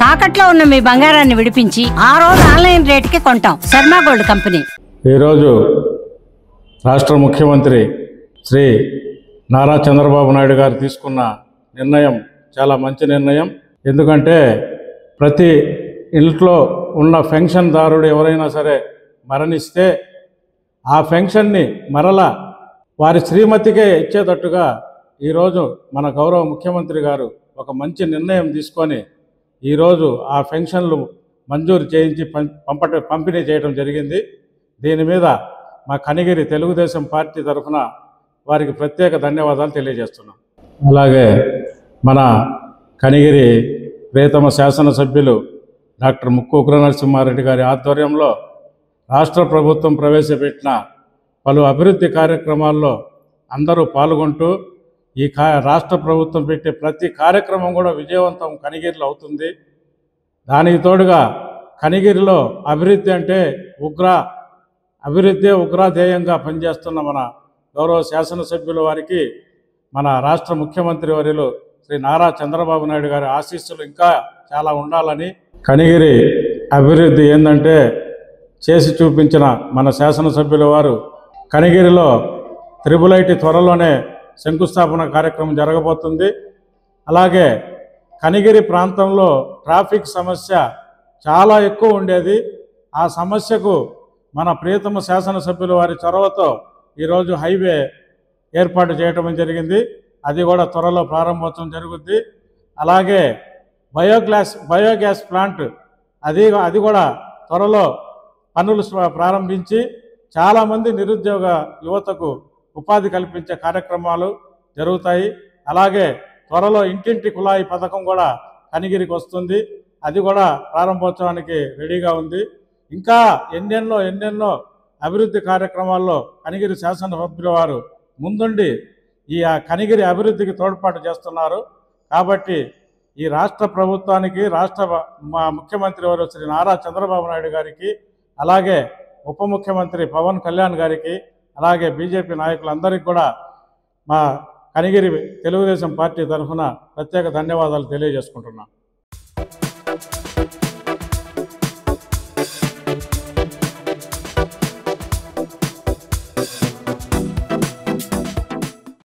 తాకట్లో ఉన్న మీ బంగారాన్ని విడిపించి ఆ రోజు ఆన్లైన్ రేటుకి కొంటాం. Sharma gold company. ఈరోజు రాష్ట్ర ముఖ్యమంత్రి శ్రీ నారా చంద్రబాబు నాయుడు గారు తీసుకున్న నిర్ణయం చాలా మంచి నిర్ణయం. ఎందుకంటే ప్రతి ఇంట్లో ఉన్న పెన్షన్దారుడు ఎవరైనా సరే మరణిస్తే ఆ పెన్షన్ని మరలా వారి శ్రీమతికే ఇచ్చేటట్టుగా ఈరోజు మన గౌరవ ముఖ్యమంత్రి గారు ఒక మంచి నిర్ణయం తీసుకొని ఈరోజు ఆ పెన్షన్లు మంజూరు చేయించి పంపిణీ చేయడం జరిగింది. దీని మీద మా కనిగిరి తెలుగుదేశం పార్టీ తరఫున వారికి ప్రత్యేక ధన్యవాదాలు తెలియజేస్తున్నాం. అలాగే మన కనిగిరి ప్రియతమ శాసనసభ్యులు డాక్టర్ ముక్కు ఉగ్ర నరసింహారెడ్డి గారి ఆధ్వర్యంలో రాష్ట్ర ప్రభుత్వం ప్రవేశపెట్టిన పలు అభివృద్ధి కార్యక్రమాల్లో అందరూ పాల్గొంటూ ఈ రాష్ట్ర ప్రభుత్వం పెట్టే ప్రతి కార్యక్రమం కూడా విజయవంతం కనిగిరిలో అవుతుంది. దానికి తోడుగా కనిగిరిలో అభివృద్ధి అంటే ఉగ్ర ధ్యేయంగా పనిచేస్తున్న మన గౌరవ శాసనసభ్యుల వారికి మన రాష్ట్ర ముఖ్యమంత్రి వర్యులు శ్రీ నారా చంద్రబాబు నాయుడు గారి ఆశీస్సులు ఇంకా చాలా ఉండాలని, కనిగిరి అభివృద్ధి ఏంటంటే చేసి చూపించిన మన శాసనసభ్యుల వారు కనిగిరిలో త్రిబుల్ ఐటీ త్వరలోనే శంకుస్థాపన కార్యక్రమం జరగబోతుంది. అలాగే కనిగిరి ప్రాంతంలో ట్రాఫిక్ సమస్య చాలా ఎక్కువ ఉండేది. ఆ సమస్యకు మన ప్రియతమ శాసనసభ్యుల వారి చొరవతో ఈరోజు హైవే ఏర్పాటు చేయటం జరిగింది. అది కూడా త్వరలో ప్రారంభోత్సవం జరుగుద్ది. అలాగే బయోగ్యాస్ ప్లాంట్ అది కూడా త్వరలో పనులు ప్రారంభించి చాలామంది నిరుద్యోగ యువతకు ఉపాధి కల్పించే కార్యక్రమాలు జరుగుతాయి. అలాగే త్వరలో ఇంటింటి కుళాయి పథకం కూడా కనిగిరికి వస్తుంది. అది కూడా ప్రారంభోత్సవానికి రెడీగా ఉంది. ఇంకా ఎన్నెన్నో అభివృద్ధి కార్యక్రమాల్లో కనిగిరి శాసనసభ్యుల వారు ముందుండి ఈ కనిగిరి అభివృద్ధికి తోడ్పాటు చేస్తున్నారు. కాబట్టి ఈ రాష్ట్ర ప్రభుత్వానికి మా ముఖ్యమంత్రి వారు శ్రీ నారా చంద్రబాబు నాయుడు గారికి, అలాగే ఉప ముఖ్యమంత్రి పవన్ కళ్యాణ్ గారికి, అలాగే బీజేపీ నాయకులందరికీ కూడా మా కనిగిరి తెలుగుదేశం పార్టీ తరఫున ప్రత్యేక ధన్యవాదాలు తెలియజేసుకుంటున్నాం.